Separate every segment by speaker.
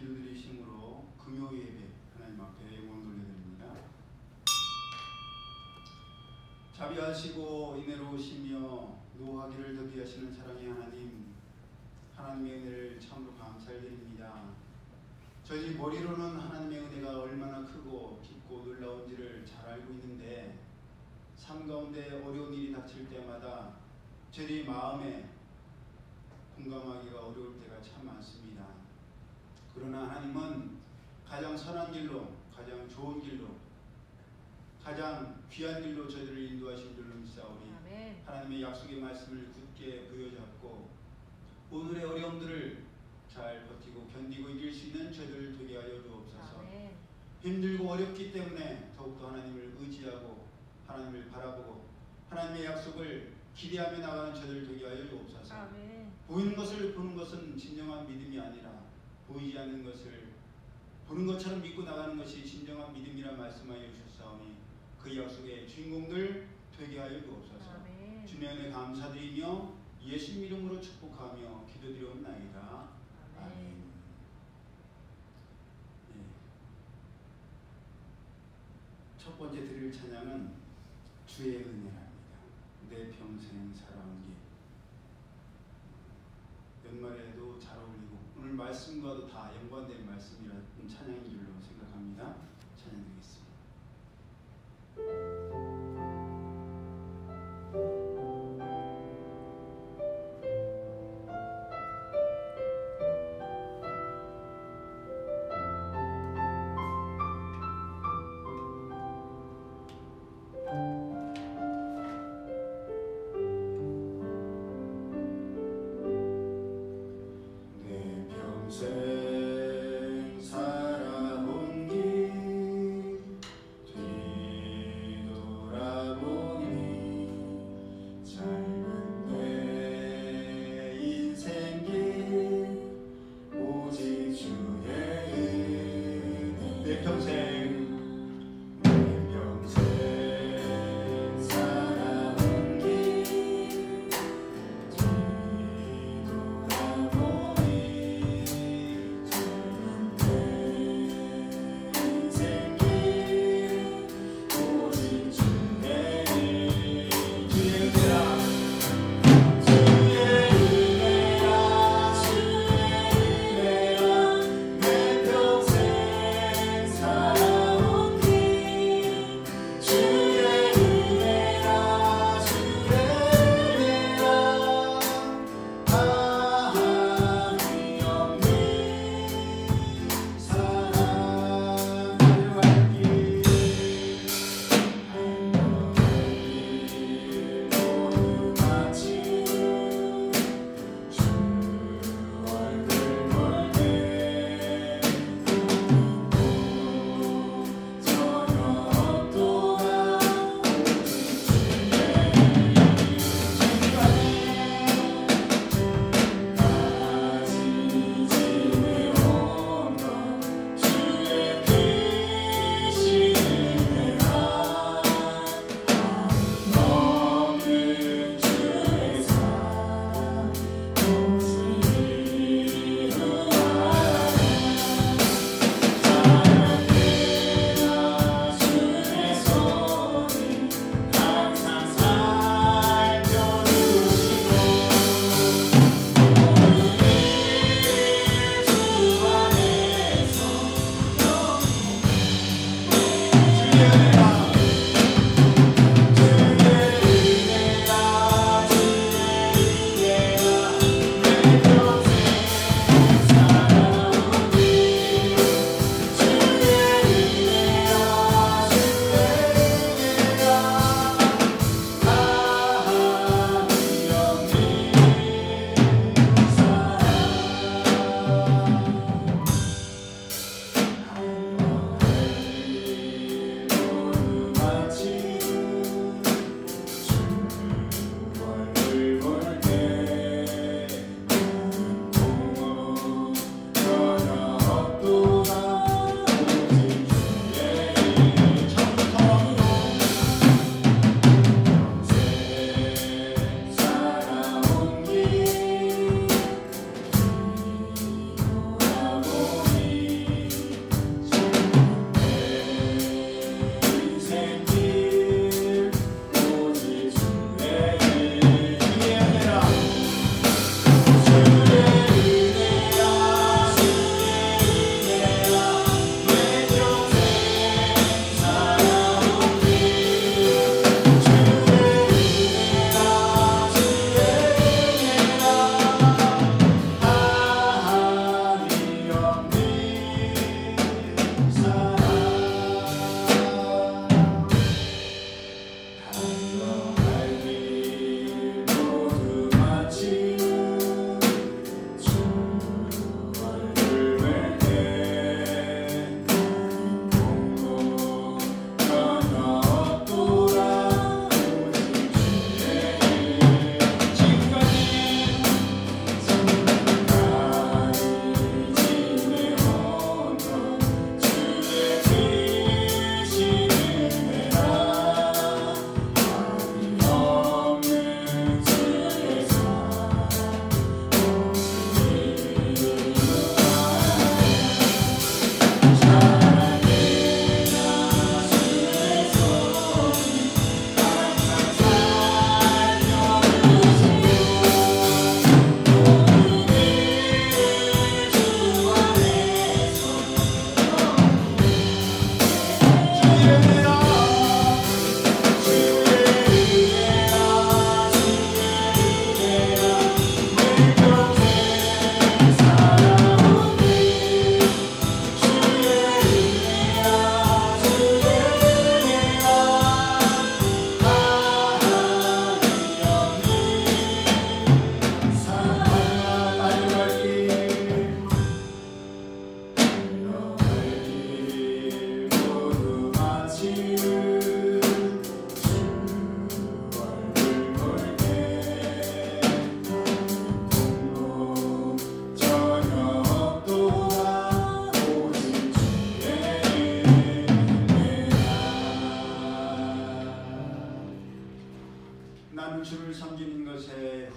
Speaker 1: 기도드리심으로 금요 예배 하나님 앞에 영광 돌려드립니다. 자비하시고 인애로우시며 노하기를 더디 하시는 사랑의 하나님, 하나님의 은혜를 참으로 감사드립니다. 저희 머리로는 하나님의 은혜가 얼마나 크고 깊고 놀라운지를 잘 알고 있는데, 삶 가운데 어려운 일이 닥칠 때마다 저희 마음에 공감하기가 어려울 때가 참 많습니다. 그러나 하나님은 가장 선한 길로, 가장 좋은 길로, 가장 귀한 길로 저희를 인도하신 줄로 믿사오니
Speaker 2: 아멘.
Speaker 1: 하나님의 약속의 말씀을 굳게 부여잡고 오늘의 어려움들을 잘 버티고 견디고 이길 수 있는 저희들 되게 하여 주옵소서.
Speaker 2: 아멘.
Speaker 1: 힘들고 어렵기 때문에 더욱더 하나님을 의지하고 하나님을 바라보고 하나님의 약속을 기대하며 나가는 저희들 되게 하여 주옵소서.
Speaker 2: 아멘.
Speaker 1: 보이는 것을 보는 것은 진정한 믿음이 아니라 보이지 않는 것을 보는 것처럼 믿고 나가는 것이 진정한 믿음이라 말씀하여 주셨사오니 그 약속의 주인공들 되게 하여 주옵소서.
Speaker 2: 아멘.
Speaker 1: 주님의 은혜 감사드리며 예수 이름으로 축복하며 기도드리옵나이다. 아멘. 네. 첫 번째 드릴 찬양은 주의 은혜랍니다. 내 평생 살아온 길. 연말에도 잘 어울리고 오늘 말씀과도 다 연관된 말씀이라는 찬양인 줄로 생각합니다. 찬양 드리겠습니다.
Speaker 3: 평생 살아온 길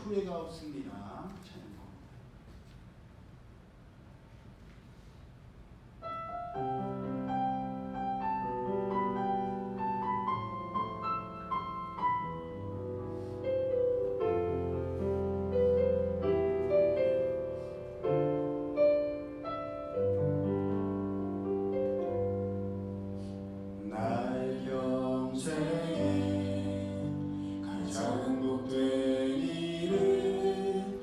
Speaker 1: 후회가 없습니다. 찬양곡. 나의 평생에 가장 복된 일은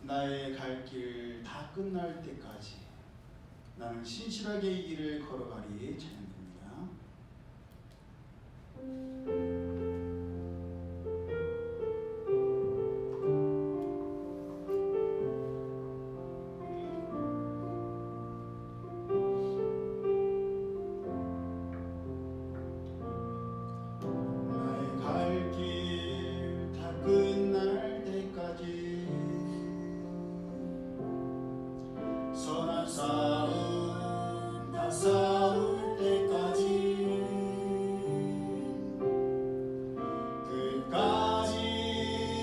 Speaker 1: 나의 갈 길 다 끝날 때까지 나는 신실하게 이 길을 걸어가리. 찬양합니다. 나의 갈 길 다 끝날 때까지 선한 싸움 다 싸울 때까지 끝까지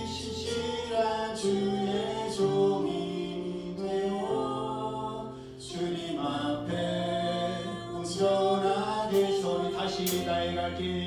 Speaker 1: 신실한 주의 종이 되어 주님 앞에 온전하게 서리. 다시 나의 갈 길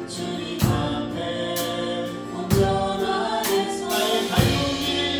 Speaker 1: 주님 앞에 온전하게 나의 갈 길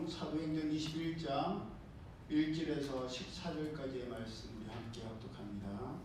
Speaker 1: 사도행전 21장 1절에서 14절까지의 말씀 우리 함께 합독합니다.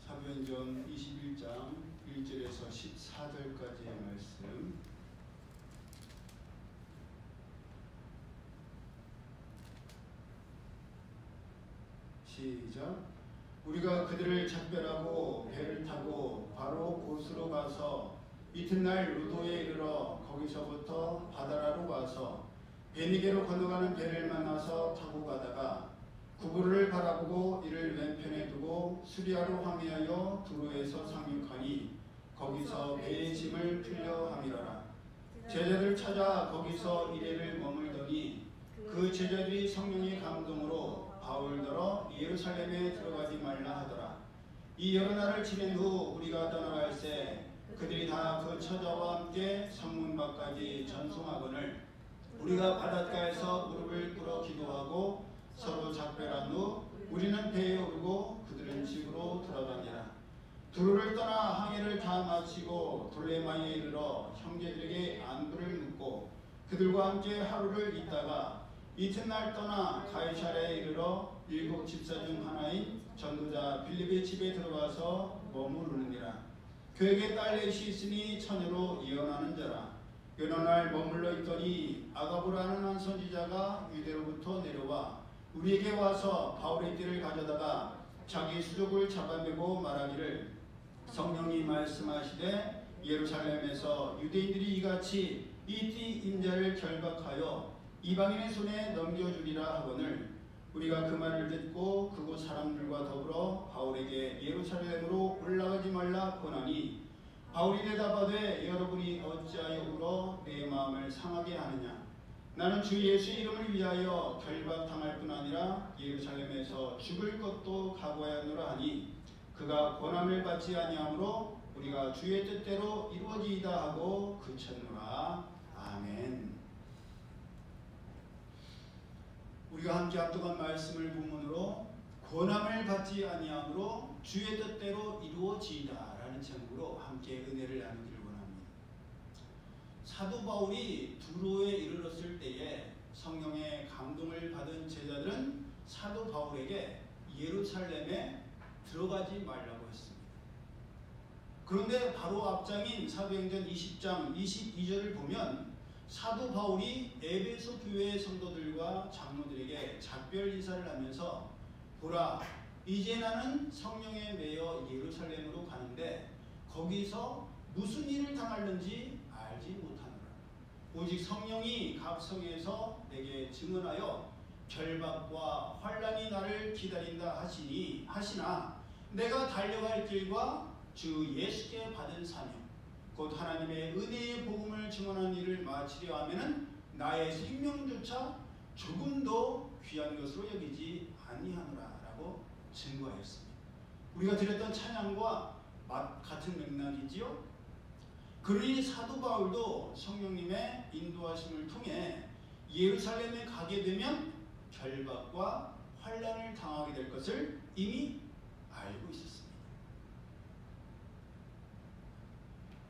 Speaker 1: 사도행전 21장 1절에서 14절까지의 말씀. 시작. 우리가 그들을 작별하고 배를 타고 바로 곳으로 가서 이튿날 루도에 이르러 거기서부터 바다라로 와서 베니게로 건너가는 배를 만나서 타고 가다가 구부를 바라보고 이를 왼편에 두고 수리아로 항해하여 두로에서 상륙하니 거기서 배의 짐을 풀려 함이러라. 제자들 찾아 거기서 이래를 머물더니 그 제자들이 성령의 감동으로 바울더러 예루살렘에 들어가지 말라 하더라. 이 여러 날을 지낸 후 우리가 떠나갈새 그들이 다 그 처자와 함께 성문 밖까지 전송하거늘 우리가 바닷가에서 무릎을 꿇어 기도하고 서로 작별한 후 우리는 배에 오르고 그들은 집으로 돌아가니라. 두로를 떠나 항해를 다 마치고 돌레마이에 이르러 형제들에게 안부를 묻고 그들과 함께 하루를 있다가 이튿날 떠나 가이사랴에 이르러 7 집사 중 하나인 전도자 빌립의 집에 들어가서 머무르느니라. 그에게 딸넷이 있으니 처녀로 예언하는 자라. 여러 날 머물러 있더니 아가보라는 한 선지자가 유대로부터 내려와 우리에게 와서 바울의 띠를 가져다가 자기 수족을 잡아매고 말하기를 성령이 말씀하시되 예루살렘에서 유대인들이 이같이 이 띠 인자를 결박하여 이방인의 손에 넘겨주리라 하거늘 우리가 그 말을 듣고 그곳 사람들과 더불어 바울에게 예루살렘으로 올라가지 말라 권하니 바울이 대답하되 여러분이 어찌하여 울어 내 마음을 상하게 하느냐. 나는 주 예수 이름을 위하여 결박당할 뿐 아니라 예루살렘에서 죽을 것도 각오하였노라 하니 그가 권함을 받지 아니하므로 우리가 주의 뜻대로 이루어지이다 하고 그쳤노라. 아멘. 우리가 함께 합독한 말씀을 본문으로 권함을 받지 아니하므로 주의 뜻대로 이루어지이다 라는 제목으로 함께 은혜를 나누기를 원합니다. 사도 바울이 두로에 이르렀을 때에 성령의 감동을 받은 제자들은 사도 바울에게 예루살렘에 들어가지 말라고 했습니다. 그런데 바로 앞장인 사도행전 20장 22절을 보면 사도 바울이 에베소 교회의 성도들과 장로들에게 작별 인사를 하면서 보라, 이제 나는 성령에 매여 예루살렘으로 가는데 거기서 무슨 일을 당할는지 알지 못하노라. 오직 성령이 각성에서 내게 증언하여 결박과 환난이 나를 기다린다 하시나 내가 달려갈 길과 주 예수께 받은 사명 곧 하나님의 은혜의 복음을 증언한 일을 마치려 하면은 나의 생명조차 조금도 귀한 것으로 여기지 아니하노라 라고 증거하였습니다. 우리가 드렸던 찬양과 같은 맥락이지요. 그러니 사도 바울도 성령님의 인도하심을 통해 예루살렘에 가게 되면 결박과 환난을 당하게 될 것을 이미 알고 있었습니다.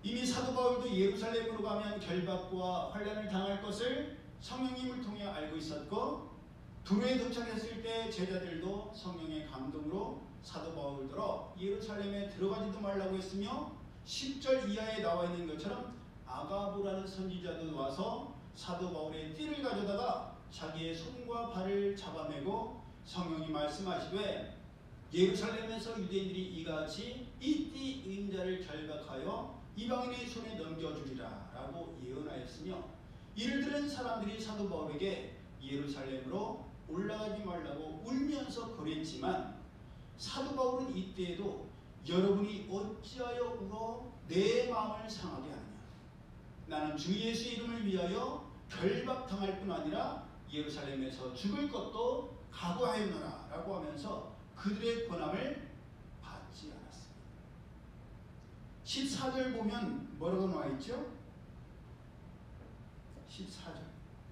Speaker 1: 이미 사도 바울도 예루살렘으로 가면 결박과 환난을 당할 것을 성령님을 통해 알고 있었고 두로에 도착했을 때 제자들도 성령의 감동으로 사도 바울더러 예루살렘에 들어가지도 말라고 했으며 10절 이하에 나와 있는 것처럼 아가보라는 선지자도 와서 사도 바울의 띠를 가져다가 자기의 손과 발을 잡아매고 성령이 말씀하시되 예루살렘에서 유대인들이 이같이 이 띠 인자를 결박하여 이방인의 손에 넘겨주리라 라고 예언하였으며 이를 들은 사람들이 사도 바울에게 예루살렘으로 올라가지 말라고 울면서 고랬지만 사도 바울은 이때에도 여러분이 어찌하여 울어 내 마음을 상하게 하느냐. 나는 주 예수 이름을 위하여 결박당할 뿐 아니라 예루살렘에서 죽을 것도 각오하였노라 라고 하면서 그들의 권함을 받지 않았습니다. 14절 보면 뭐라고 나와 있죠? 14절.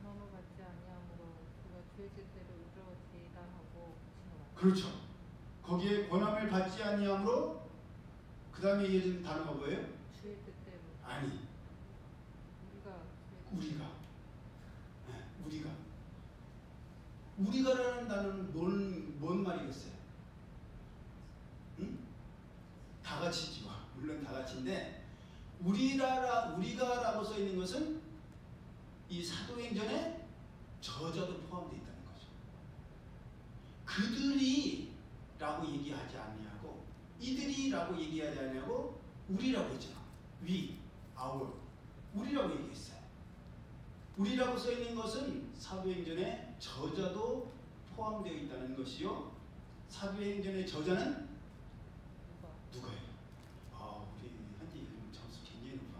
Speaker 2: 넘어가지 아니하므로 그가 주의 뜻대로 이루어지이다 하고 붙이노라.
Speaker 1: 그렇죠. 거기에 권함을 받지 아니하므로 그 다음에 이어진 단어가 뭐예요?
Speaker 2: 주의 뜻대로.
Speaker 1: 아니. 우리가. 네, 우리가. 우리가라는 단어는 뭔 말이겠어요? 응? 다 같이지요. 물론 다 같이인데 우리가라고 써 있는 것은 이 사도행전에 저자도 포함되어 있다는 거죠. 그들이라고 얘기하지 않냐고, 이들이라고 얘기하지 않냐고, 우리라고 했잖아. we, our, 우리라고 얘기했어요. 우리라고 써 있는 것은 사도행전에 저자도 포함되어 있다는 것이요. 사도행전의 저자는 누가예요? 우리 현재 이름 점수 굉장히 높아.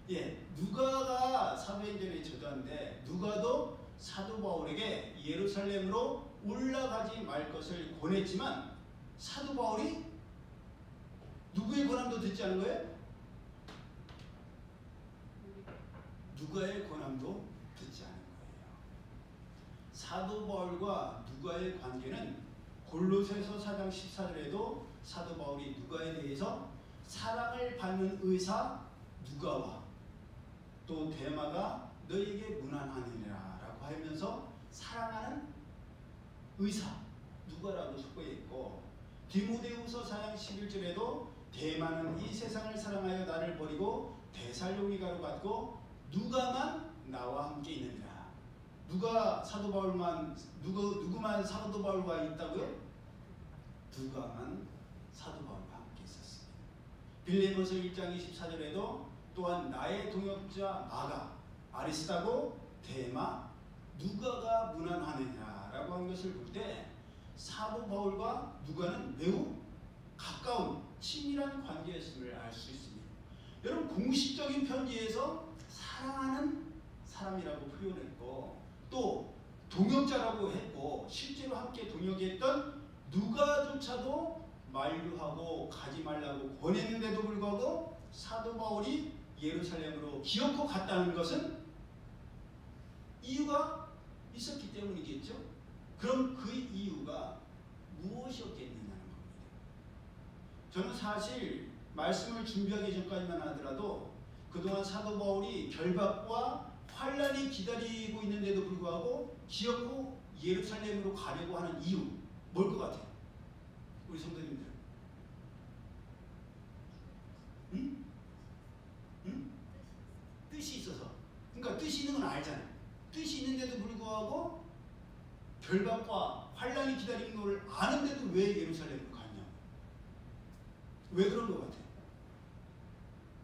Speaker 1: 예, 누가가 사도행전의 저자인데 누가도 사도 바울에게 예루살렘으로 올라가지 말 것을 권했지만 사도 바울이 누구의 권함도 듣지 않은 거예요? 누가의 권함도 듣지 않은 거예요. 사도 바울과 누가의 관계는 골로새서 4장 14절에도 사도 바울이 누가에 대해서 사랑을 받는 의사 누가와 또 데마가 너에게 무난하니라 라고 하면서 사랑하는 의사 누가라고 속보했고, 디모데후서 4장 11절에도 대마는 이 세상을 사랑하여 나를 버리고 데살로니가로 갔고 누가만 나와 함께 있느니라. 누가 사도 바울만 누구만 사도 바울과 있다고요? 누가만 사도 바울과 함께 있었습니다. 빌레몬서 1장 24절에도 또한 나의 동역자 마가, 아리스다고, 데마, 누가가 무난하느냐라고 한 것을 볼 때 사도 바울과 누가는 매우 가까운 친밀한 관계였음을 알 수 있습니다. 여러분, 공식적인 편지에서 사랑하는 사람이라고 표현했고 또 동역자라고 했고 실제로 함께 동역했던 누가조차도 만류하고 가지 말라고 권했는데도 불구하고 사도 바울이 예루살렘으로 기어코 갔다는 것은 이유가 있었기 때문이겠죠. 그럼 그 이유가 무엇이었겠느냐는 겁니다. 저는 사실 말씀을 준비하기 전까지만 하더라도 그동안 사도 바울이 결박과 환란이 기다리고 있는데도 불구하고 기어코 예루살렘으로 가려고 하는 이유 뭘 것 같아요? 우리 성도님들. 응? 응? 뜻이 있어서. 그러니까 뜻이 있는 건 알잖아요. 뜻이 있는데도 불구하고 결박과 환란이 기다리는 걸 아는데도 왜 예루살렘으로 갔냐? 왜 그런 것 같아요?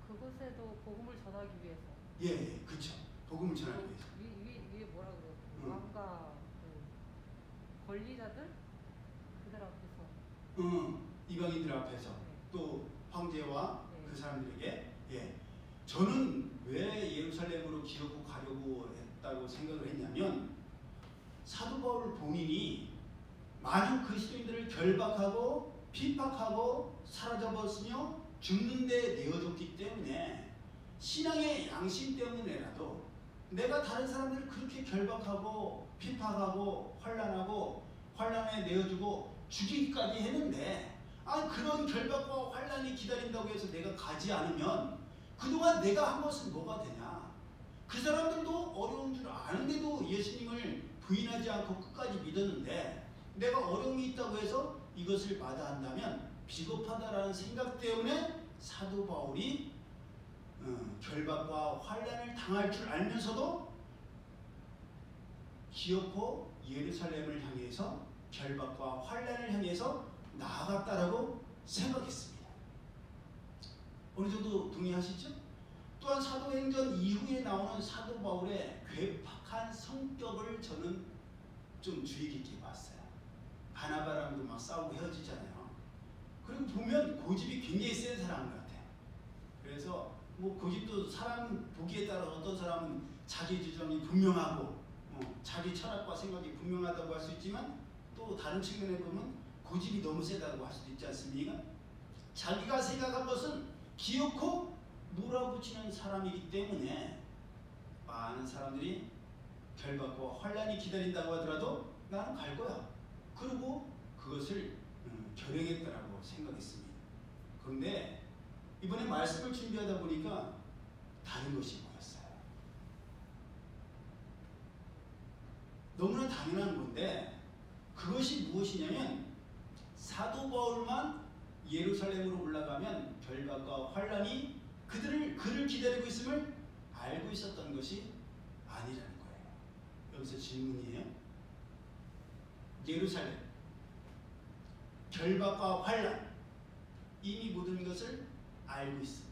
Speaker 2: 그곳에도 복음을 전하기 위해서.
Speaker 1: 예, 그렇죠. 복음을 전하기 위해서.
Speaker 2: 위에 뭐라 그래요? 왕과 그 권리자들 그들 앞에서.
Speaker 1: 이방인들 앞에서
Speaker 2: 네.
Speaker 1: 또 황제와
Speaker 2: 네.
Speaker 1: 그 사람들에게. 예. 저는 왜 예루살렘으로 기어코 가려고 했다고 생각을 했냐면 사도 바울 본인이 많은 그리스도인들을 결박하고 핍박하고 사로잡았으며 죽는 데 내어줬기 때문에 신앙의 양심 때문에라도 내가 다른 사람들을 그렇게 결박하고 핍박하고 환란에 내어주고 죽이기까지 했는데 그런 결박과 환란이 기다린다고 해서 내가 가지 않으면 그동안 내가 한 것은 뭐가 되냐. 그 사람들도 어려운 줄 아는데도 예수님을 부인하지 않고 끝까지 믿었는데 내가 어려움이 있다고 해서 이것을 마다한다면 비겁하다라는 생각 때문에 사도 바울이 결박과 환란을 당할 줄 알면서도 기어코 예루살렘을 향해서 결박과 환란을 향해서 나아갔다라고 생각했습니다. 어느 정도 동의하시죠? 또한 사도행전 이후에 나오는 사도 바울의 괴팍한 성격을 저는 좀 주의 깊게 봤어요. 바나바랑도 막 싸우고 헤어지잖아요. 그리고 보면 고집이 굉장히 센 사람 같아요. 그래서 뭐 고집도 사람 보기에 따라 어떤 사람은 자기 주장이 분명하고 자기 철학과 생각이 분명하다고 할 수 있지만 또 다른 측면에 보면 고집이 너무 세다고 할 수도 있지 않습니까? 자기가 생각한 것은 기어코 몰아붙이는 사람이기 때문에 많은 사람들이 결박과 환란이 기다린다고 하더라도 나는 갈 거야. 그리고 그것을 결행했다라고 생각했습니다. 그런데 이번에 말씀을 준비하다 보니까 다른 것이 보였어요. 너무나 당연한 건데 그것이 무엇이냐면 사도 바울만 예루살렘으로 올라가면 결박과 환란이 그를 기다리고 있음을 알고 있었던 것이 아니라는 거예요. 여기서 질문이에요. 예루살렘, 결박과 환란, 이미 모든 것을 알고 있어.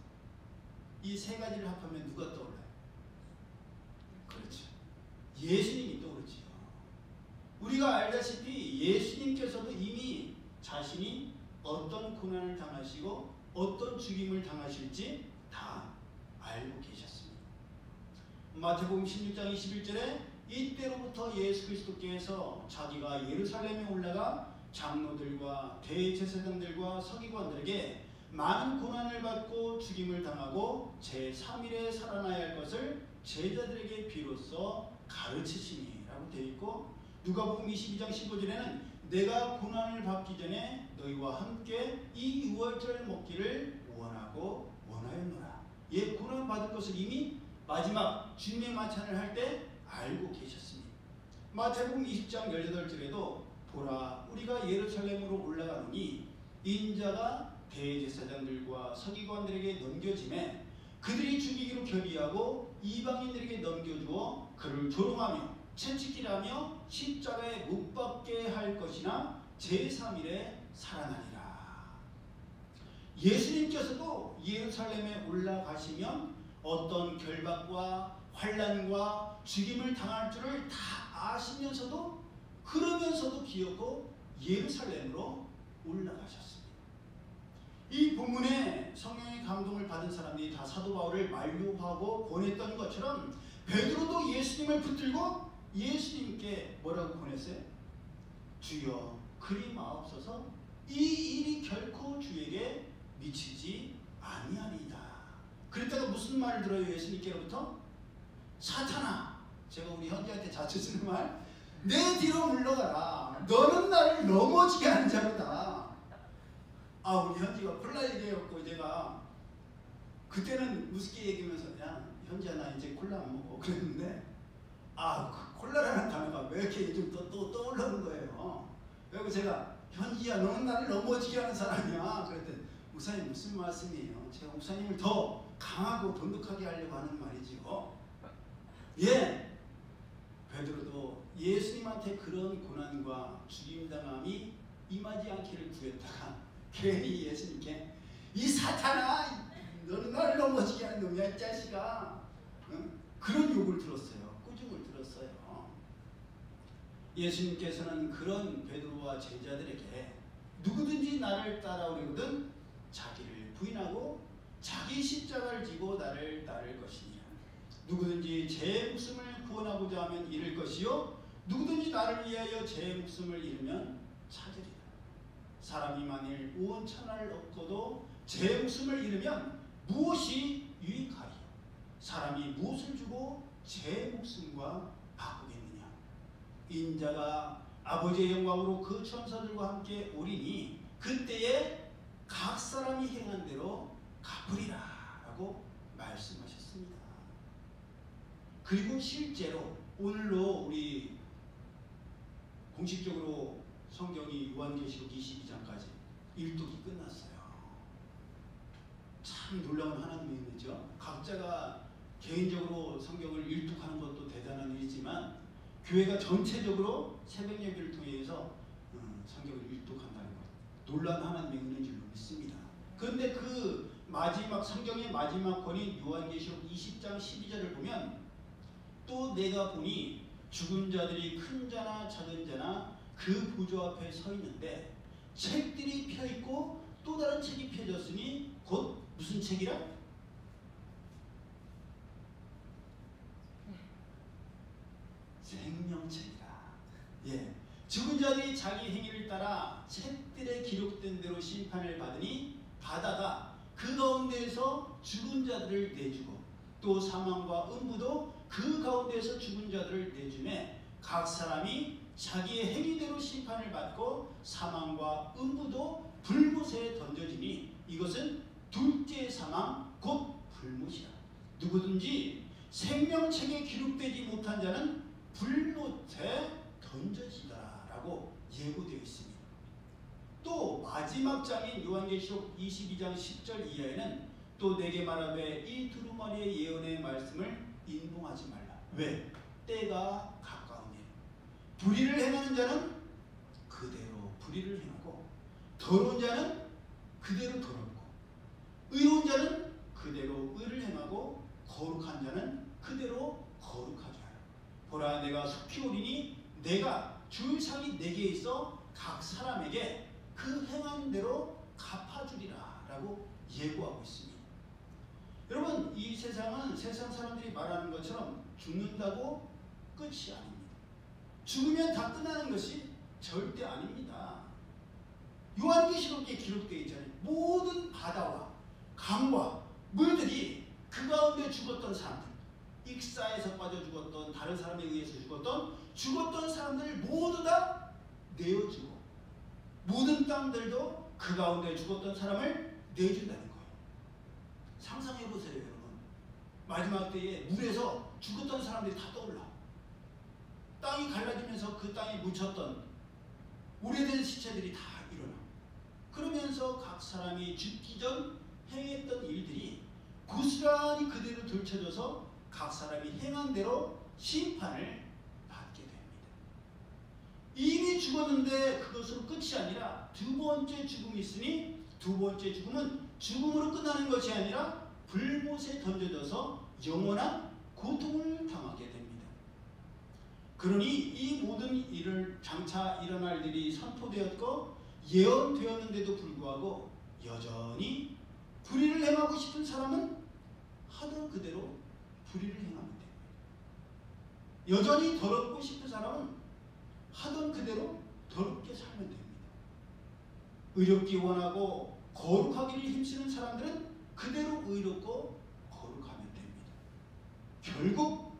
Speaker 1: 이 세 가지를 합하면 누가 떠올라요? 그렇죠. 예수님이 떠오르죠. 우리가 알다시피 예수님께서도 이미 자신이 어떤 고난을 당하시고 어떤 죽임을 당하실지 다 알고 계셨습니다. 마태복음 16장 21절에 이때로부터 예수 그리스도께서 자기가 예루살렘에 올라가 장로들과 대제사장들과 서기관들에게 많은 고난을 받고 죽임을 당하고 제3일에 살아나야 할 것을 제자들에게 비로소 가르치시니라고 되어 있고, 누가복음 22장 15절에는 내가 고난을 받기 전에 너희와 함께 이 유월절 먹기를 원하였노라. 고난 받을 것을 이미 마지막 주님의 만찬을 할 때 알고 계셨습니다. 마태복음 20장 18절에도 보라 우리가 예루살렘으로 올라가노니 인자가 대제사장들과 서기관들에게 넘겨짐에 그들이 죽이기로 결의하고 이방인들에게 넘겨주어 그를 조롱하며 채찍질하며 십자가에 못 박게 할 것이나 제3일에 살아나리라. 예수님께서도 예루살렘에 올라가시면 어떤 결박과 환난과 죽임을 당할 줄을 다 아시면서도 그러면서도 기어코 예루살렘으로 올라가셨습니다. 이 본문에 성령의 감동을 받은 사람들이 다 사도 바울을 만류하고 권했던 것처럼 베드로도 예수님을 붙들고 예수님께 뭐라고 권했어요? 주여 그리 마옵소서 이 일이 결코 주에게 미치지 아니하리이다. 그랬다가 무슨 말을 들어요? 예수님께로부터 사탄아, 제가 우리 현지한테 자주 쓰는 말, 내 뒤로 물러가라. 너는 나를 넘어지게 하는 자로다. 우리 현지가 콜라 얘기해갖고 제가 그때는 우습게 얘기하면서 야 현지야 나 이제 콜라 안 먹어 그랬는데 그 콜라라는 단어가 왜 이렇게 요즘 또 떠올라오는 거예요. 그리고 제가 현지야 너는 나를 넘어지게 하는 사람이야 그랬더니 목사님 무슨 말씀이에요? 제가 목사님을 더 강하고 돈독하게 하려고 하는 말이지요. 베드로도 예수님한테 그런 고난과 죽임당함이 임하지 않기를 구했다가 괜히 예수님께 이 사탄아 너는 나를 넘어지게 하는 놈이야 이 자식아, 그런 욕을 들었어요. 꾸중을 들었어요. 예수님께서는 그런 베드로와 제자들에게 누구든지 나를 따라오려거든 자기를 부인하고 자기 십자가를 지고 나를 따를 것이니라. 누구든지 제 목숨을 구원하고자 하면 잃을 것이요 누구든지 나를 위하여 제 목숨을 잃으면 찾으리라. 사람이 만일 온 천하를 얻고도 제 목숨을 잃으면 무엇이 유익하리요? 사람이 무엇을 주고 제 목숨과 바꾸겠느냐? 인자가 아버지의 영광으로 그 천사들과 함께 오리니 그때에 각 사람이 행한 대로 갚으리라 라고 말씀하셨습니다. 그리고 실제로 오늘로 우리 공식적으로 성경이 요한계시록 22장까지 일독이 끝났어요. 참 놀라운 하나님의 은혜죠. 각자가 개인적으로 성경을 일독하는 것도 대단한 일이지만 교회가 전체적으로 새벽 예배를 통해서 성경을 일독한다는 것 놀라운 하나님의 은혜인 줄로 믿습니다. 그런데 그 마지막 성경의 마지막 권인 요한계시록 20장 12절을 보면 또 내가 보니 죽은 자들이 큰 자나 작은 자나 그 보좌 앞에 서 있는데 책들이 펴있고 또 다른 책이 펴졌으니 곧 무슨 책이라? 생명책이라. 예, 죽은 자들이 자기 행위를 따라 책들에 기록된 대로 심판을 받으니 바다가 그 가운데에서 죽은 자들을 내주고 또 사망과 음부도 그 가운데에서 죽은 자들을 내주매 각 사람이 자기의 행위대로 심판을 받고 사망과 음부도 불못에 던져지니 이것은 둘째 사망 곧 불못이라. 누구든지 생명책에 기록되지 못한 자는 불못에 던져지더라라고 예고되어 있습니다. 또 마지막 장인 요한계시록 22장 10절 이하에는 또 내게 말하되 이 두루마리의 예언의 말씀을 인봉하지 말라. 왜? 때가 가까우니 불의를 행하는 자는 그대로 불의를 행하고 더러운 자는 그대로 더럽고 의로운 자는 그대로 의를 행하고 거룩한 자는 그대로 거룩하게 하라. 보라 내가 속히 오리니 내가 줄 상이 내게 있어 각 사람에게 그 행한 대로 갚아주리라 라고 예고하고 있습니다. 여러분 이 세상은 세상 사람들이 말하는 것처럼 죽는다고 끝이 아닙니다. 죽으면 다 끝나는 것이 절대 아닙니다. 요한계시록에 기록되어 있잖아요. 모든 바다와 강과 물들이 그 가운데 죽었던 사람들, 익사에서 빠져 죽었던 다른 사람에 의해서 죽었던 사람들을 모두 다 내어주고 모든 땅들도 그 가운데 죽었던 사람을 내준다는 거예요. 상상해보세요 여러분. 마지막 때에 물에서 죽었던 사람들이 다 떠올라. 땅이 갈라지면서 그 땅에 묻혔던 오래된 시체들이 다 일어나. 그러면서 각 사람이 죽기 전 행했던 일들이 고스란히 그대로 들춰져서 각 사람이 행한 대로 심판을 받게 됩니다. 이미 죽었는데 그것으로 끝이 아니라 두 번째 죽음이 있으니 두 번째 죽음은 죽음으로 끝나는 것이 아니라 불못에 던져져서 영원한 고통을 당하게 됩니다. 그러니 이 모든 일을 장차 일어날 일이 선포되었고 예언되었는데도 불구하고 여전히 불의를 행하고 싶은 사람은 하던 그대로 불의를 행하면 됩니다. 여전히 더럽고 싶은 사람은 하던 그대로 더럽게 살면 됩니다. 의롭기 원하고 거룩하기를 힘쓰는 사람들은 그대로 의롭고 거룩하면 됩니다. 결국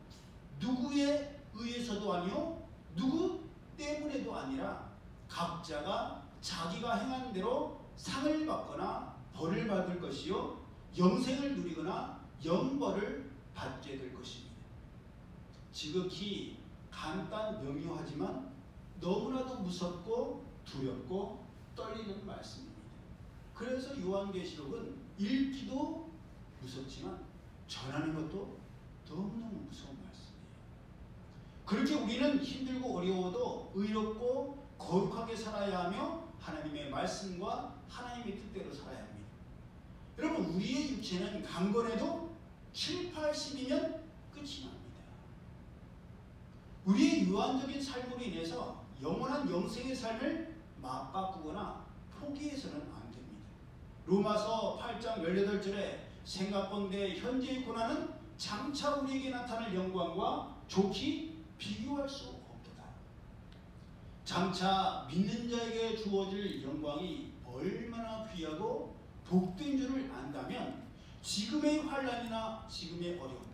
Speaker 1: 누구에 의해서도 아니요 누구 때문에도 아니라 각자가 자기가 행한 대로 상을 받거나 벌을 받을 것이요 영생을 누리거나 영벌을 받게 될 것입니다. 지극히 간단 명료하지만 너무나도 무섭고 두렵고 떨리는 말씀입니다. 그래서 요한계시록은 읽기도 무섭지만 전하는 것도 너무너무 무서운 말씀이에요. 그렇게 우리는 힘들고 어려워도 의롭고 거룩하게 살아야 하며 하나님의 말씀과 하나님의 뜻대로 살아야 합니다. 여러분 우리의 육체는 강건해도 7, 80이면 끝이 납니다. 우리의 유한적인 삶으로 인해서 영원한 영생의 삶을 맞바꾸거나 포기해서는 안 됩니다. 로마서 8장 18절에 생각건대 현재의 고난은 장차 우리에게 나타날 영광과 좋게 비교할 수 없도다. 장차 믿는 자에게 주어질 영광이 얼마나 귀하고 복된 줄을 안다면 지금의 환난이나 지금의 어려움,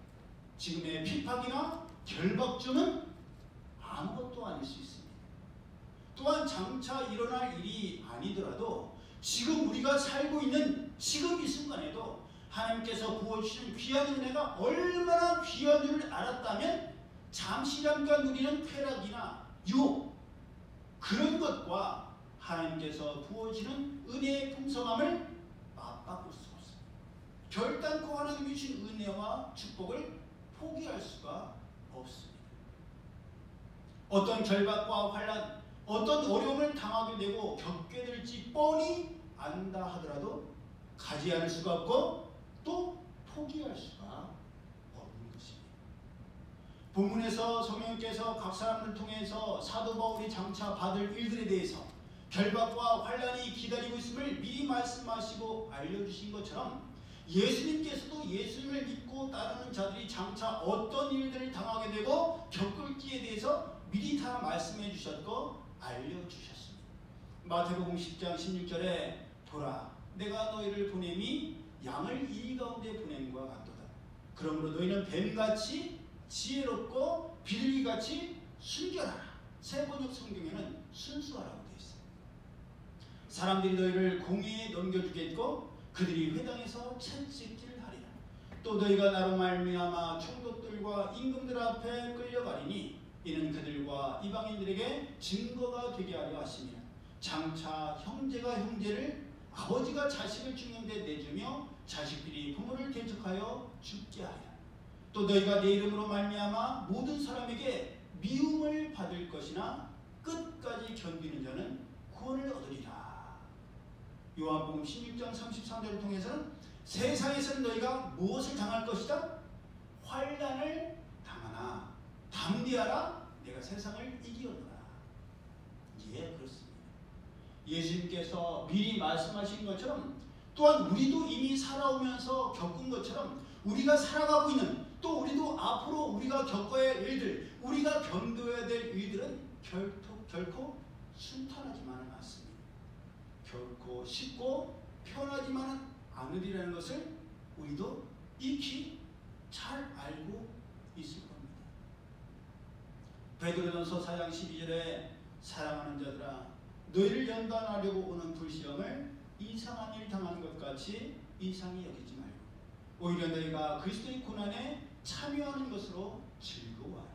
Speaker 1: 지금의 핍박이나 결박증은 아무것도 아닐 수 있습니다. 또한 장차 일어날 일이 아니더라도 지금 우리가 살고 있는 지금 이 순간에도 하나님께서 부어주시는 귀한 은혜가 얼마나 귀한 줄을 알았다면 잠시 잠깐 누리는 쾌락이나 유혹 그런 것과 하나님께서 부어주시는 은혜의 풍성함을 맞바꿀 수 없습니다. 결단코 하나님이 주신 은혜와 축복을 포기할 수가 없습니다. 어떤 결박과 환난, 어떤 어려움을 당하게 되고 겪게 될지 뻔히 안다 하더라도 가지 않을 수가 없고 또 포기할 수가 없는 것입니다. 본문에서 성령께서 각 사람을 통해서 사도 바울이 장차 받을 일들에 대해서 결박과 환난이 기다리고 있음을 미리 말씀하시고 알려주신 것처럼 예수님께서도 예수님을 믿고 따르는 자들이 장차 어떤 일들을 당하게 되고 겪을지에 대해서 미리 다 말씀해 주셨고 알려주셨습니다. 마태복음 10장 16절에 보라 내가 너희를 보냄이 양을 이 가운데 보냄과 같도다. 그러므로 너희는 뱀같이 지혜롭고 비둘기같이 순결하라. 새 번역 성경에는 순수하라고 되어 있어요. 사람들이 너희를 공회에 넘겨주겠고 그들이 회당에서 채찍질하리라. 또 너희가 나로 말미암아 총독들과 임금들 앞에 끌려가리니 이는 그들과 이방인들에게 증거가 되게 하려 하심이라. 장차 형제가 형제를 아버지가 자식을 죽는 데 내주며 자식들이 부모를 대적하여 죽게 하리라. 또 너희가 내 이름으로 말미암아 모든 사람에게 미움을 받을 것이나 끝까지 견디는 자는 구원을 얻으리라. 요한복음 16장 33절을 통해서는 세상에서는 너희가 무엇을 당할 것이다? 환난을 당하나 담대하라 내가 세상을 이기었노라. 예, 그렇습니다. 예수님께서 미리 말씀하신 것처럼 또한 우리도 이미 살아오면서 겪은 것처럼 우리가 살아가고 있는 또 우리도 앞으로 우리가 겪어야 할 일들 우리가 견뎌야 될 일들은 결코 순탄하지만은 않습니다. 결코 쉽고 편하지만은 않으리라는 것을 우리도 익히 잘 알고 있을 겁니다. 베드로전서 4장 12절에 사랑하는 자들아 너희를 연단하려고 오는 불시험을 이상한 일 당하는 것 같이 이상히 여기지 말고 오히려 너희가 그리스도의 고난에 참여하는 것으로 즐거워하라.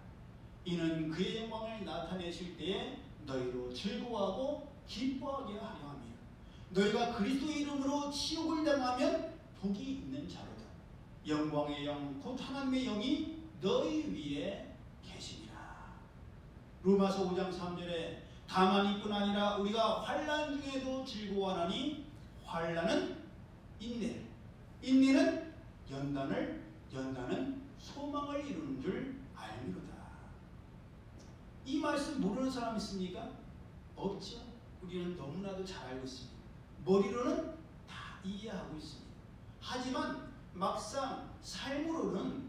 Speaker 1: 이는 그의 영광을 나타내실 때에 너희로 즐거워하고 기뻐하게 하려 함이라. 너희가 그리스도의 이름으로 치욕을 당하면 복이 있는 자로다. 영광의 영 곧 하나님의 영이 너희 위에 계시니라. 로마서 5장 3절에 다만 이뿐 아니라 우리가 환난 중에도 즐거워하나니 환난은 인내를 인내는 연단을 연단은 소망을 이루는 줄 알미로다. 이 말씀 모르는 사람 있습니까? 없죠. 우리는 너무나도 잘 알고 있습니다. 머리로는 다 이해하고 있습니다. 하지만 막상 삶으로는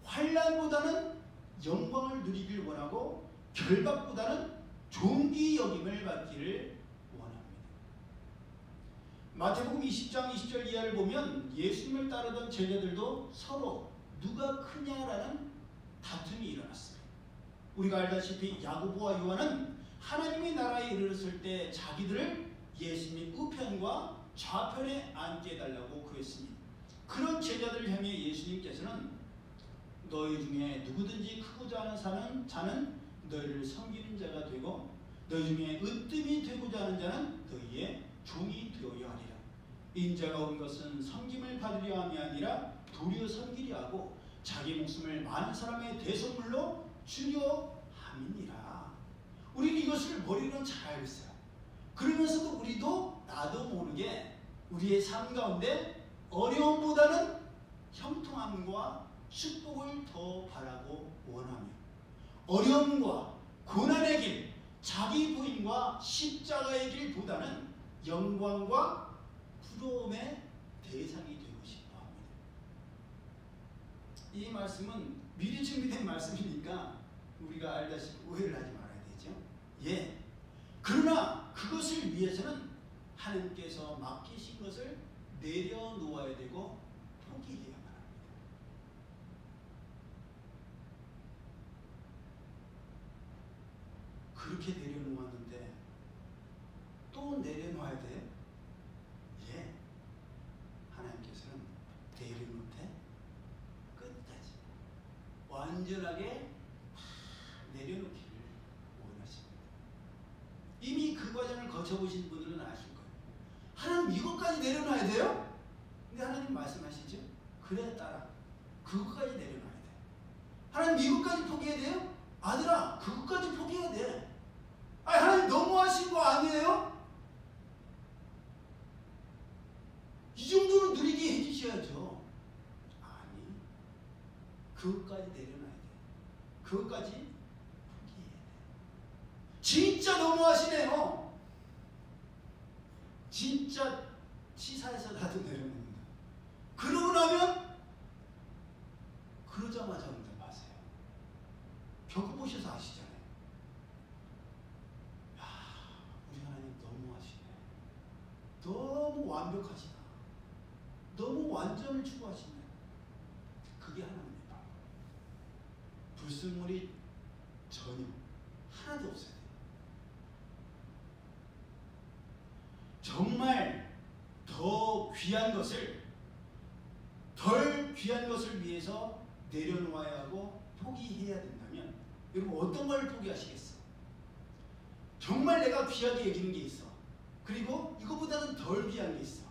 Speaker 1: 환난보다는 영광을 누리길 원하고 결박보다는 존귀 여김을 받기를 원합니다. 마태복음 20장 20절 이하를 보면 예수님을 따르던 제자들도 서로 누가 크냐라는 다툼이 일어났어요. 우리가 알다시피 야고보와 요한은 하나님의 나라에 이르렀을 때 자기들을 예수님의 우편과 좌편에 앉게 해달라고 구했습니다. 그런 제자들을 향해 예수님께서는 너희 중에 누구든지 크고자 하는 자는 너희를 섬기는 자가 되고 너희 중에 으뜸이 되고자 하는 자는 너희의 종이 되어야 하리라. 인자가 온 것은 섬김을 받으려 함이 아니라 도리어 섬기려 하고 자기 목숨을 많은 사람의 대속물로 주려 함이니라. 우리는 이것을 머리로는 잘 알고 있어요. 그러면서도 우리도 나도 모르게 우리의 삶 가운데 어려움보다는 형통함과 축복을 더 바라고 원하며 어려움과 고난의 길, 자기 부인과 십자가의 길보다는 영광과 부러움의 대상이 되고 싶어 합니다. 이 말씀은 미리 준비된 말씀이니까 우리가 알다시피 오해를 하지 말아야 되죠. 예. 그러나 그것을 위해서는 하나님께서 맡기신 것을 내려놓아야 되고 포기해야만 합니다. 그렇게 내려놓았는데 또 내려놓아야 돼요? 예. 하나님께서는 내려놓되 끝까지 완전하게 내려놓기를 원하십니다. 이미 그 과정을 거쳐보신 분들은 아실 거예요. 하나님 이것까지 내려놔야 돼요? 근데 하나님 말씀하시죠? 그래 딸아 그것까지 내려놔야 돼. 하나님 이것까지 포기해야 돼요? 아들아 그것까지 포기해야 돼. 아니 하나님 너무하신 거 아니에요? 이 정도는 누리게 해주셔야죠. 아니 그것까지 내려놔야 돼. 그것까지 포기해야 돼. 진짜 너무하시네요. 진짜 치사해서라도 내려놓는다. 그런 기도하면 그러자마자 응답하세요. 겪어보셔서 아시잖아요. 야, 우리 하나님 너무하시네. 너무 완벽하시다. 너무 완전을 추구하시네. 그게 하나님의 방. 불순물이 전혀 하나도 없어야 돼요. 정말 더 귀한 것을, 덜 귀한 것을 위해서 내려놓아야 하고 포기해야 된다면 여러분 어떤 걸 포기하시겠어? 정말 내가 귀하게 여기는 게 있어. 그리고 이거보다는 덜 귀한 게 있어.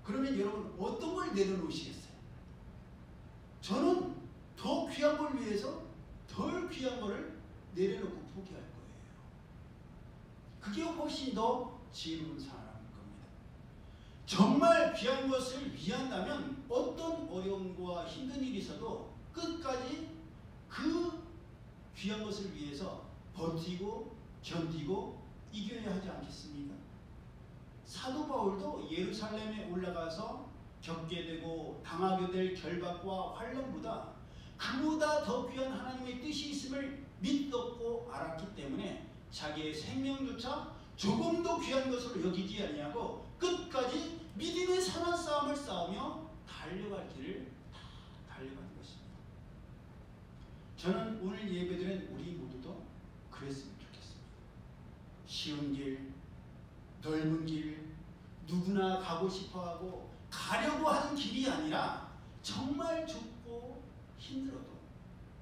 Speaker 1: 그러면 여러분 어떤 걸 내려놓으시겠어요? 저는 더 귀한 걸 위해서 덜 귀한 거를 내려놓고 포기할 거예요. 그게 훨씬 더 지혜로운 사람일 겁니다. 정말 귀한 것을 위한다면 어떤 어려움과 힘든 일이 있어도 끝까지 그 귀한 것을 위해서 버티고 견디고 이겨야 하지 않겠습니까? 사도 바울도 예루살렘에 올라가서 겪게 되고 당하게 될 결박과 환난보다 그보다 더 귀한 하나님의 뜻이 있음을 믿었고 알았기 때문에 자기의 생명조차 조금도 귀한 것으로 여기지 아니하고 끝까지 믿음의 선한 싸움을 싸우며 달려갈 길을 다 달려가는 것입니다. 저는 오늘 예배드린 우리 모두도 그랬으면 좋겠습니다. 쉬운 길, 넓은 길, 누구나 가고 싶어하고 가려고 하는 길이 아니라 정말 좁고 힘들어도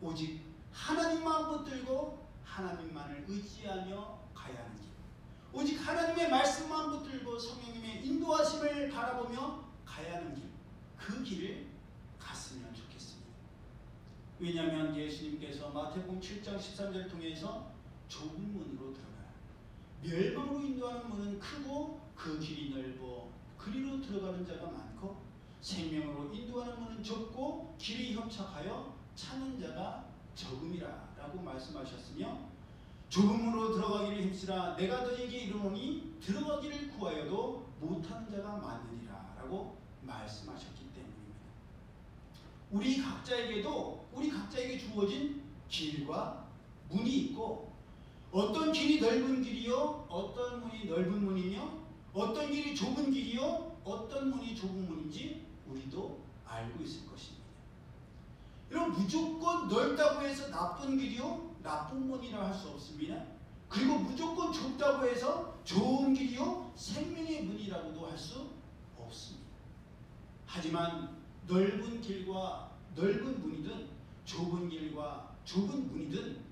Speaker 1: 오직 하나님만 붙들고 하나님만을 의지하며 가야 하는 길, 오직 하나님의 말씀만 붙들고 성령님의 인도하심을 바라보며 가야 하는 길, 그 길을 갔으면 좋겠습니다. 왜냐하면 예수님께서 마태복음 7장 13절을 통해서 좁은 문으로 들어가요. 멸망으로 인도하는 문은 크고 그 길이 넓어 그리로 들어가는 자가 많고 생명으로 인도하는 문은 좁고 길이 협착하여 찾는 자가 적음이라 라고 말씀하셨으며 좁은 문으로 들어가기를 힘쓰라 내가 너에게 이르노니 들어가기를 구하여도 못하는 자가 많으리라 라고 말씀하셨기 때문입니다. 우리 각자에게 주어진 길과 문이 있고 어떤 길이 넓은 길이요 어떤 문이 넓은 문이며 어떤 길이 좁은 길이요 어떤 문이 좁은 문인지 우리도 알고 있을 것입니다. 여러분 무조건 넓다고 해서 나쁜 길이요 나쁜 문이라 할 수 없습니다. 그리고 무조건 좁다고 해서 좋은 길이요 생명의 문이라고도 할 수 없습니다. 하지만 넓은 길과 넓은 문이든 좁은 길과 좁은 문이든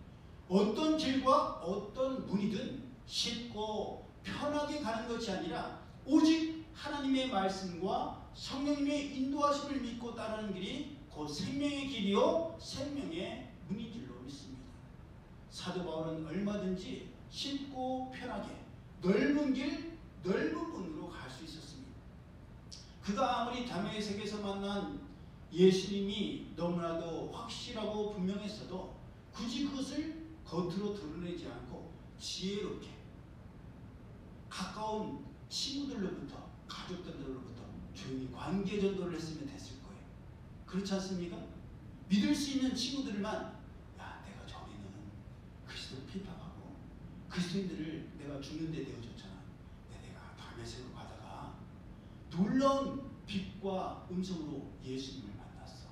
Speaker 1: 어떤 길과 어떤 문이든 쉽고 편하게 가는 것이 아니라 오직 하나님의 말씀과 성령님의 인도하심을 믿고 따르는 길이 곧 생명의 길이요 생명의 문인 줄로 믿습니다. 사도 바울은 얼마든지 쉽고 편하게 넓은 길 넓은 문으로 갈 수 있었습니다. 그가 아무리 다메섹에서 만난 예수님이 너무나도 확실하고 분명했어도 굳이 그것을 겉으로 드러내지 않고 지혜롭게 가까운 친구들로부터 가족들로부터 조용히 관계 전도를 했으면 됐을 거예요. 그렇지 않습니까? 믿을 수 있는 친구들만 야 내가 전에는 그리스도를 핍박하고 그리스도인들을 내가 죽는 데 내어줬잖아. 내가 다메섹으로 가다가 놀라운 빛과 음성으로 예수님을 만났어.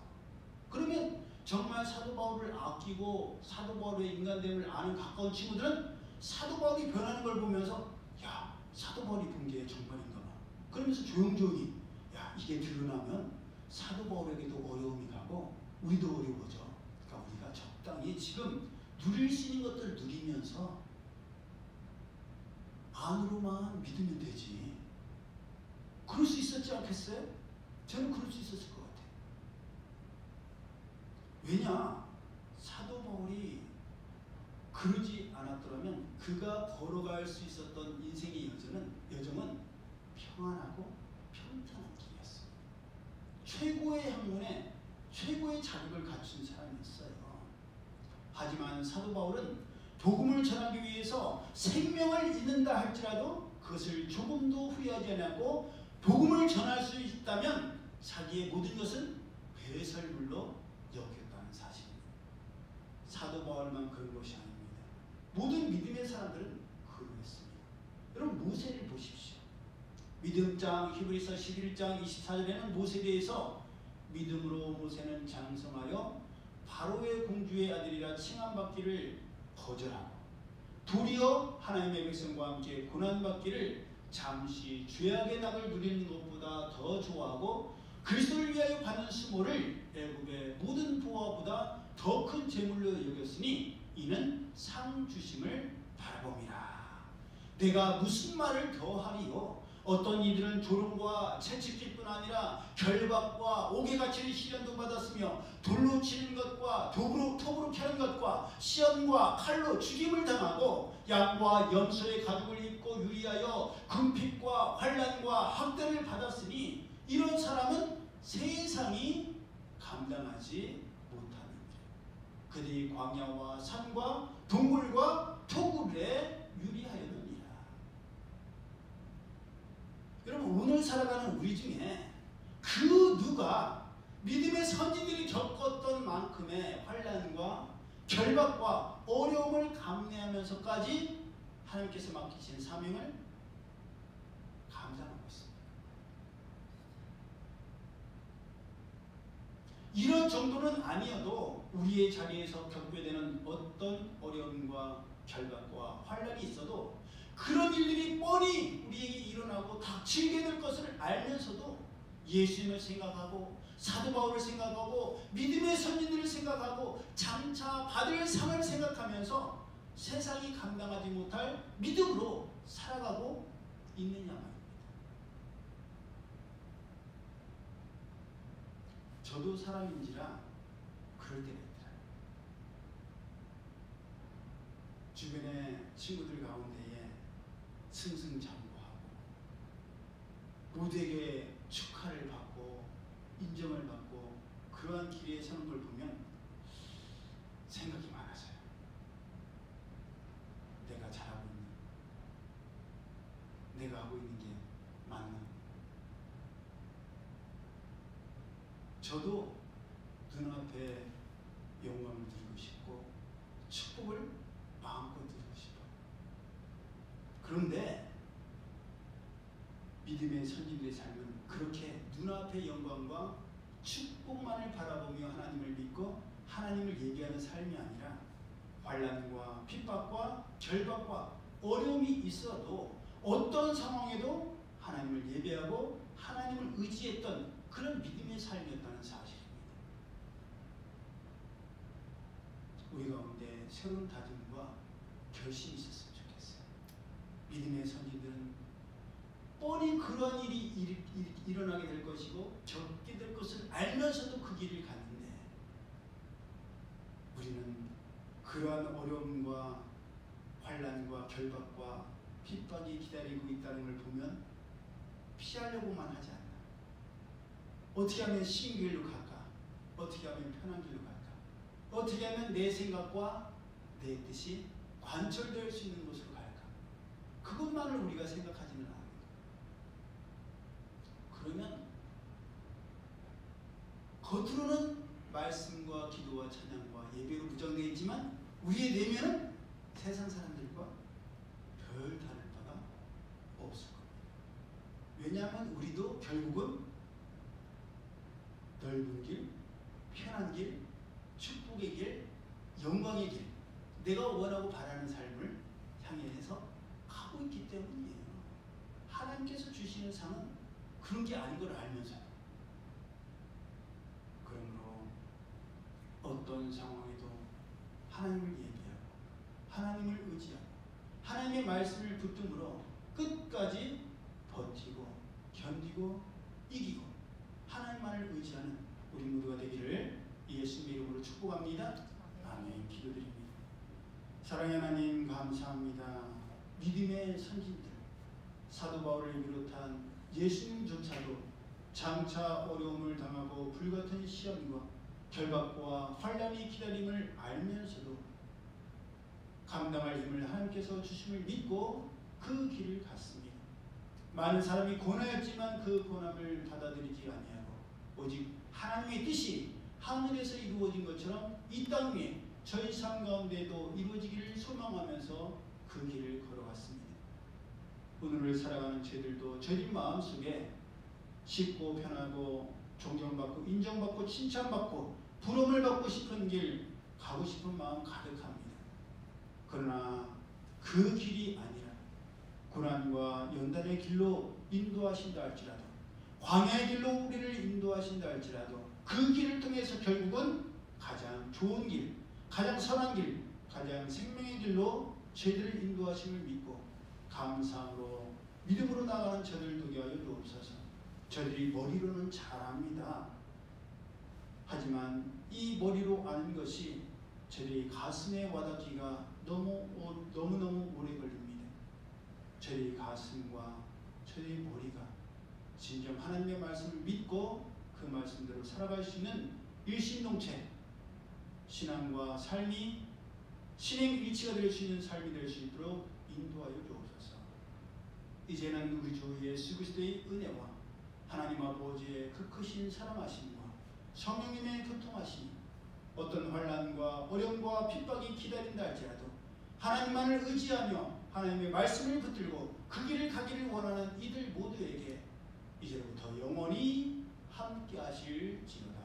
Speaker 1: 그러면 정말 사도 바울을 아끼고 사도 바울의 인간됨을 아는 가까운 친구들은 사도 바울이 변하는 걸 보면서 야 사도 바울이 본 게 정말인가 봐. 그러면서 조용조용히 야 이게 드러나면 사도 바울에게도 어려움이 가고 우리도 어려워져. 그러니까 우리가 적당히 지금 누릴 수 있는 것들 누리면서 안으로만 믿으면 되지. 그럴 수 있었지 않겠어요? 저는 그럴 수 있었을 것 같아요. 왜냐? 사도 바울이 그러지 않았더라면 그가 걸어갈 수 있었던 인생의 여정은 평안하고 평탄한 길이었어요. 최고의 학문에 최고의 자격을 갖춘 사람이었어요. 하지만 사도 바울은 복음을 전하기 위해서 생명을 잃는다 할지라도 그것을 조금도 후회하지 않았고 복음을 전할 수 있다면 자기의 모든 것은 배설물로 여겼다는 사실입니다. 사도 바울만 그런 것이 아닙니다. 모든 믿음의 사람들은 그러했습니다. 여러분 모세를 보십시오. 믿음장 히브리서 11장 24절에는 모세에 대해서 믿음으로 모세는 장성하여 바로의 공주의 아들이라 칭함받기를 거절하고 도리어 하나님의 백성과 함께 고난받기를 잠시 죄악의 낙을 누리는 것보다 더 좋아하고 그리스도를 위하여 받는 수모를 애굽의 모든 보화보다 더 큰 재물로 여겼으니 이는 상 주심을 바라봄이라. 내가 무슨 말을 더하리요? 어떤 이들은 조롱과 채찍질뿐 아니라 결박과 옥에 갇히는 시련도 받았으며 돌로 치는 것과 톱으로 펴는 것과 시험과 칼로 죽임을 당하고 양과 염소의 가죽을 입고 유리하여 금핍과 환난과 학대를 받았으니 이런 사람은 세상이 감당하지 못하느니라. 그들이 광야와 산과 동굴과 토굴에 유리하였느니라. 여러분 오늘 살아가는 우리 중에 그 누가 믿음의 선진들이 겪었던 만큼의 환난과 결박과 어려움을 감내하면서까지 하나님께서 맡기신 사명을 감당하고 있습니다. 이런 정도는 아니어도 우리의 자리에서 겪게 되는 어떤 어려움과 결박과 환난이 있어도 그런 일들이 뻔히 우리에게 일어나고 닥치게 될 것을 알면서도 예수님을 생각하고 사도 바울을 생각하고 믿음의 선진들을 생각하고 장차 받을 상을 생각하면서 세상이 감당하지 못할 믿음으로 살아가고 있느냐 말입니다. 저도 사람인지라 그럴 때가 있더라고요. 주변의 친구들 가운데에 승승장구하고 모두에게 축하를 받고 인정을 받고 그러한 길에 서는 걸 보면 생각이 많아져요. 내가 잘하고 있는, 내가 하고 있는 게 맞나? 저도 눈앞에 영광을 누리고 싶고 축복을 마음껏 누리고 싶어요. 그런데 믿음의 선진들의 삶은 그렇게 눈앞의 영광과 축복만을 바라보며 하나님을 믿고 하나님을 예배하는 삶이 아니라 환난과 핍박과 결박과 어려움이 있어도 어떤 상황에도 하나님을 예배하고 하나님을 의지했던 그런 믿음의 삶이었다는 사실입니다. 우리 가운데 새로운 다짐과 결심이 있었으면 좋겠어요. 믿음의 선지들은 뻔히 그러한 일이 일어나게 될 것이고 겪게 될 것을 알면서도 그 길을 갔는데 우리는 그러한 어려움과 환난과 결박과 핍박이 기다리고 있다는 걸 보면 피하려고만 하지 않나. 어떻게 하면 신길로 갈까? 어떻게 하면 편한 길로 갈까? 어떻게 하면 내 생각과 내 뜻이 관철될 수 있는 곳으로 갈까? 그것만을 우리가 생각하지는 않아요. 그러면 겉으로는 말씀과 기도와 찬양과 예배로 무장되어 있지만 우리의 내면은 세상 사람들과 별 다를 바가 없을 겁니다. 왜냐하면 우리도 결국은 넓은 길, 편한 길, 축복의 길, 영광의 길, 내가 원하고 바라는 삶을 향해서 가고 있기 때문이에요. 하나님께서 주시는 상은 그런 게 아닌 걸 알면서요. 그러므로 어떤 상황에도 하나님을 예배하고 하나님을 의지하고 하나님의 말씀을 붙들므로 끝까지 버티고 견디고 이기고 하나님만을 의지하는 우리 모두가 되기를 예수님의 이름으로 축복합니다. 아멘. 기도드립니다. 사랑의 하나님 감사합니다. 믿음의 선진들 사도 바울을 비롯한 예수님조차도 장차 어려움을 당하고 불같은 시험과 결박과 환난이 기다림을 알면서도 감당할 힘을 하나님께서 주심을 믿고 그 길을 갔습니다. 많은 사람이 고난했지만 그 고난을 받아들이지 아니하고 오직 하나님의 뜻이 하늘에서 이루어진 것처럼 이 땅 위에 저희 삶 가운데도 이루어지기를 소망하면서 그 길을 걸어갔습니다. 오늘을 살아가는 저희들도 저희 마음속에 쉽고 편하고 존경받고 인정받고 칭찬받고 부름을 받고 싶은 길 가고 싶은 마음 가득합니다. 그러나 그 길이 아니라 고난과 연단의 길로 인도하신다 할지라도 광야의 길로 우리를 인도하신다 할지라도 그 길을 통해서 결국은 가장 좋은 길, 가장 선한 길, 가장 생명의 길로 저희들을 인도하심을 믿고 감사함으로 믿음으로 나가는 저들 되게 하여 주옵소서. 저들이 머리로는 잘합니다. 하지만 이 머리로 아는 것이 저희 가슴에 와닿기가 너무너무 오래 걸립니다. 저희 가슴과 저희 머리가 진정 하나님의 말씀을 믿고 그 말씀대로 살아갈 수 있는 일심동체 신앙과 삶이 신행일치가 될 수 있는 삶이 될 수 있도록 인도하여 주옵소서. 이제는 우리 주 예수 그리스도의 은혜와 하나님 아버지의 그 크신 사랑하심과 성령님의 교통하심이 어떤 환난과 어려움과 핍박이 기다린다 할지라도 하나님만을 의지하며 하나님의 말씀을 붙들고 그 길을 가기를 원하는 이들 모두에게 이제부터 영원히 함께 하실지어다.